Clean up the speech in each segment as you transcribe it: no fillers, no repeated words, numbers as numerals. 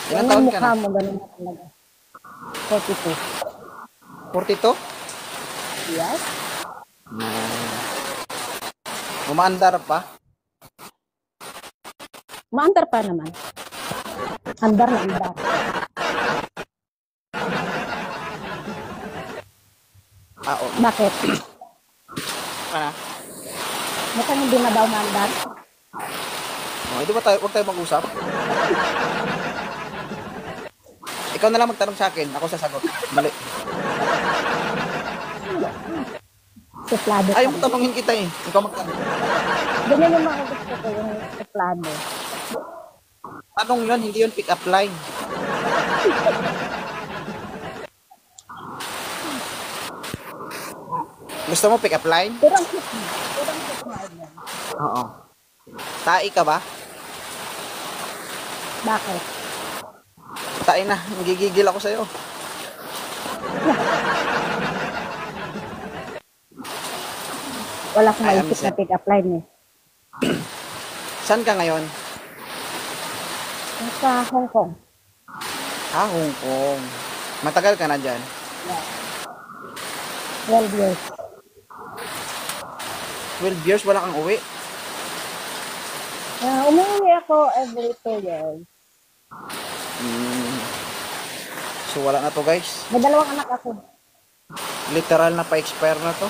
Ilang Yan ang taon ka mukha na? mo, ganun na talaga. 42. 42? Yes? Umaandar pa? Maandar pa naman. Andar na andar. Ah, oo. Bakit? Ano? Ba't hindi na daw maandar? Oh, hindi ba tayo, huwag tayo mag-usap? Ikaw na lang magtanong sa akin, ako sasagot. Mali. Suplado Ayaw ka mo na. tanongin kita eh. Ikaw magtanong. Ganyan yung mga gusto ko, yung suplado. Tanong yun, hindi yun pick up line. Gusto mo pick up line? Turang cute mo. Turang cute mo, Edna. Oo. Tai ka ba? Bakit? Tai na, magigigil ako sa'yo. Wala akong Ay, maisip Amiset. na pick-up line eh. Saan ka ngayon? Nasa Hong Kong. Ah, Hong Kong. Matagal ka na dyan? 12 years. 12 years, wala kang uwi? Umuwi ako every 2 years. Hmm. So, wala na to guys. May dalawang anak ako. Literal na pa-expire na to.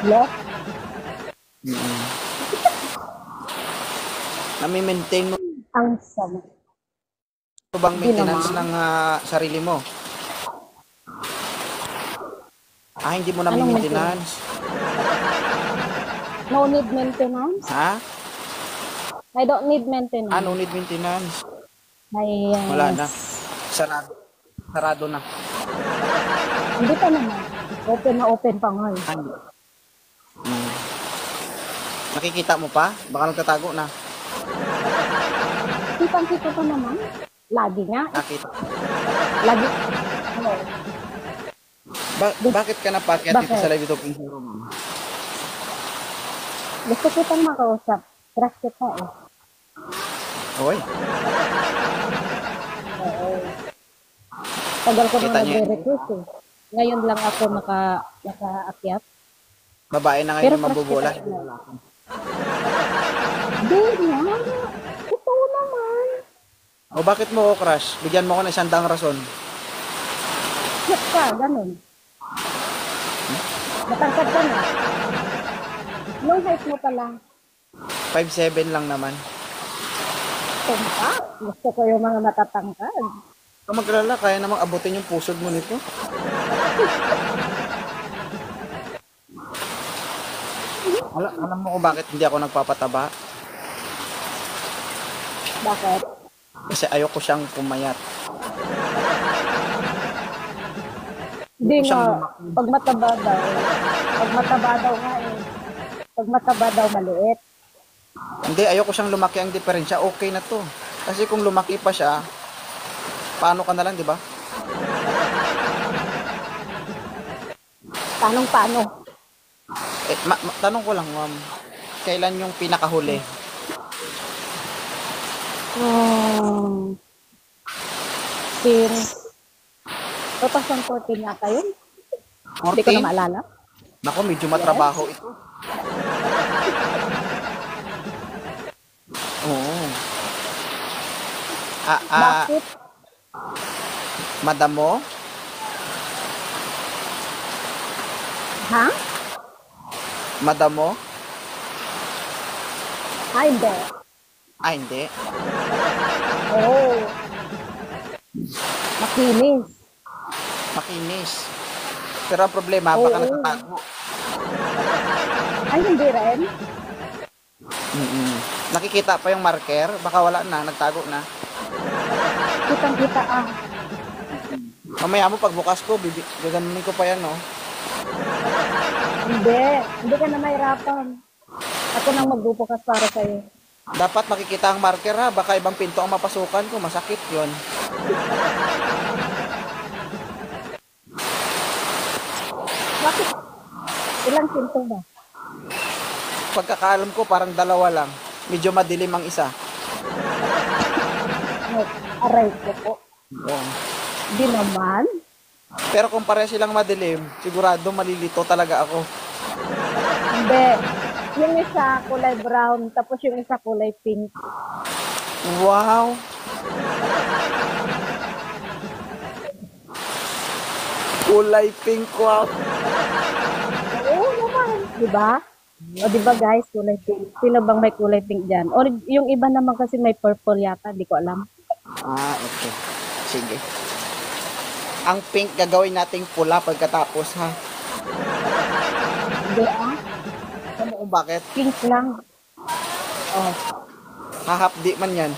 Hello? Nami-maintain mo Ang sama. bang Hindi maintenance naman. ng sarili mo? Ah, hindi mo Anong nami-maintenance. No need maintenance? Ha? I don't need maintenance. Ah, no need maintenance. Ay, Wala na. Sarado. Sarado na. Hindi pa naman. Open na open pa nga eh. Ah, hindi. Nakikita mo pa? Baka nagtatago na. Kitang-kita pa naman. Lagi nga. Nakita. Lagi. Ano? Bakit ka napakyat dito Bakit? sa live talking hero mo? Gusto kitang makausap. Crush kita eh. Oy, Oo. Tagal ko Kita na niyo yun. nag-request eh. Ngayon lang ako nakaakyat. babae na Pero ngayon yung mabubola. crush kita. Hindi nga. Totoo naman. O bakit mo ako crush? Bigyan mo ako ng 100 rason. Cute ka, ganun. Matangkad ka na. Long height mo pala. 5'7 lang naman. Tumpa. Gusto ko yung mga matatangkad. Kung maglala, kaya namang abutin yung pusod mo nito. Alam mo kung bakit hindi ako nagpapataba? Bakit? Kasi ayoko siyang pumayat. Hindi Ayoko siyang nga. lumaki. Pag mataba daw. Pag mataba daw nga eh. Pag mataba daw maliit. Hindi, ayoko siyang lumaki ang diferensya. Okay na to. Kasi kung lumaki pa siya, paano ka na lang, di ba? Paano? Tanong ko lang, ma'am. Kailan yung pinakahuli? Since 2014 yata yun. Hindi ko na 14? maalala. Nako, medyo matrabaho ito. Oo. Bakit? Madam mo? Ha? Madam mo? Hindi. Ah, hindi. Oo. Makinis. Makinis. Pero ang problema, baka Oo. nagtatago. Ay, hindi rin. Nakikita pa yung marker, baka wala na, nagtago na. Kitang-kita ah. Mamaya mo, pagbukas ko, gaganunin ko pa yan, no? Hindi. Hindi ka na mahirapan. Ako nang magbubukas para sa'yo. Dapat makikita ang marker, ha? Baka ibang pinto ang mapasukan ko, masakit yon. Bakit? Ilang pinto ba? Pagkakaalam ko, parang dalawa lang. Medyo madilim ang isa. Aray ko po. Oo. Di naman. Pero kung pareho silang madilim, sigurado malilito talaga ako. Hindi. Yung isa kulay brown, tapos yung isa kulay pink. Wow! Kulay pink, wow! Oo naman. Di ba? O di ba guys, kulay pink. Sino bang may kulay pink dyan? Or yung iba naman kasi may purple yata, di ko alam. Ah, okay. Sige. Ang pink gagawin nating pula pagkatapos, ha? Hindi ah, Alam mo kung bakit? pink lang. Oh, Hahapdi man yan.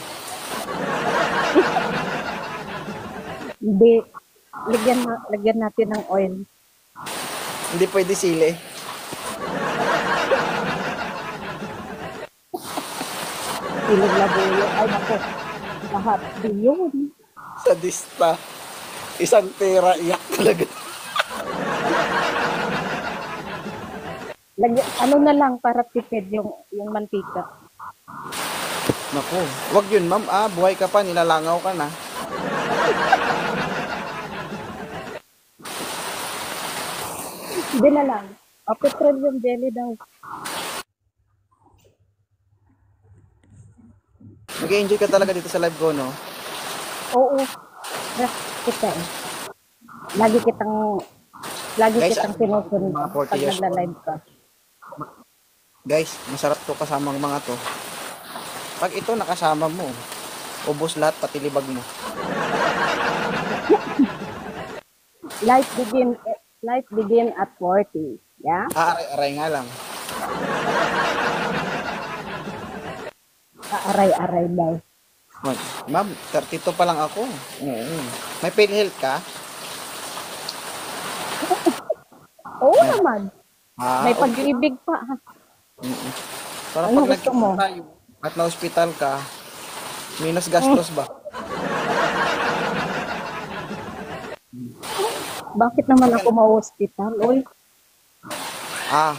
hindi. Lagyan natin ng oil. Hindi pwede sili. Pilig na bulo. Ay nako, lahat di yun. Sadista. Isang tera, iyak talaga. Ano na lang para tipid yung mantika. Naku, wag yun, ma'am. Ah, buhay ka pa, nilalangaw ka na. Hindi na lang. O, petroleum jelly daw. Mag-enjoy ka talaga dito sa live ko, no? Oo. Rest kita eh. Lagi Guys, kitang mga sinusunod 40 pag years old. nagla-live ka. Guys, masarap to kasamang mga to. Pag ito nakasama mo, ubos lahat, pati libag mo. Life begin at 40. Yeah? Aaray-aray nga lang. Aray-aray daw. Ma'am, 32 pa lang ako. Oo. May PhilHealth ka? Oo naman. May Okay. pag-ibig pa. Ha? Mm-mm. Para Ano pag gusto mo? tayo at na-hospital ka, minus gastos ba? Bakit naman ako ma-hospital? Uy, Ah,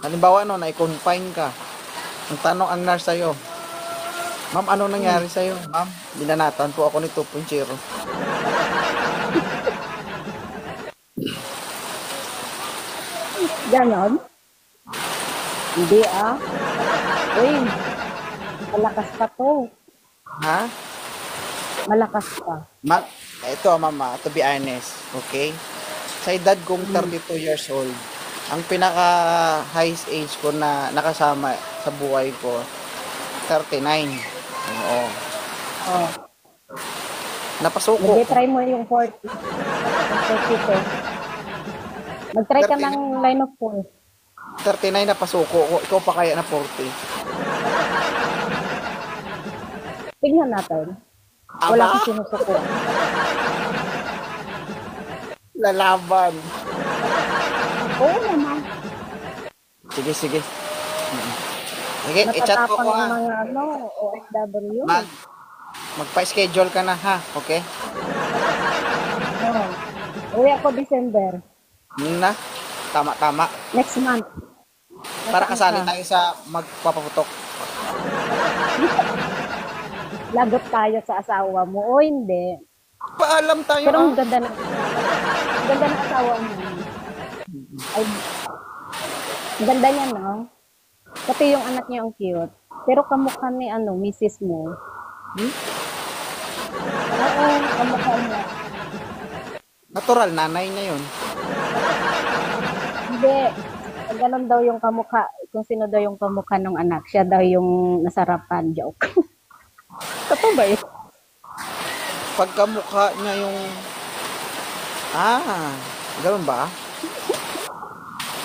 halimbawa no, na-confine ka. Ang tanong ang nurse sa'yo, ma'am, ano nangyari sa'yo? Ma'am, binanatan po ako ni 2.0. ganon? Hindi ah. Uy, malakas pa to. Ha? Malakas pa. Ma'am, ito mama, to be honest, okay? Sa edad kong 32 years old, ang pinaka highest age ko na nakasama sa buhay ko, 39. Oo. Oh. Napasuko. Hindi, try mo yung 40. Yung 42. Mag-try ka ng line of 4. 39 na pasuko ko. Ikaw pa kaya na 40. Tingnan natin. Wala Aba, kang sinusuko. lalaban. Oo naman. Sige, sige. Sige, i-chat ko Natatapang ko ang ha. mga OFW. Magpa-schedule ka na ha, okay? Oh. Uwi ako December. Na, tama-tama. Next month. Para kasali Nasaan ka? tayo sa magpapaputok. Lagot tayo sa asawa mo. O hindi. Paalam tayo Pero ah. ang ganda ng asawa mo. Ay, ang ganda niya, no? Pati yung anak niya ang cute. Pero kamukha ni misis mo. Hmm? Oo, kamukha niya. Natural, nanay niya yun. Hindi. Ganon daw yung kamukha. Kung sino daw yung kamukha ng anak. Siya daw yung nasarapan. Joke. Totoo ba yun? Pagkamukha niya yung... ganun ba?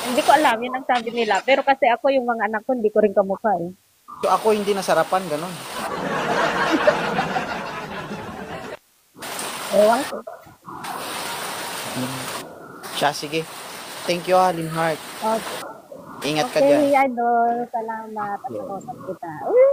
Hindi ko alam. Yun ang sabi nila. Pero kasi ako yung mga anak ko, hindi ko rin kamukha eh. So ako hindi nasarapan, ganun. Ewan ko. Siya, sige. Thank you ha, Limheart. Okay. Ingat ka dyan. Okay, idol. Salamat. At kausap kita. Uy,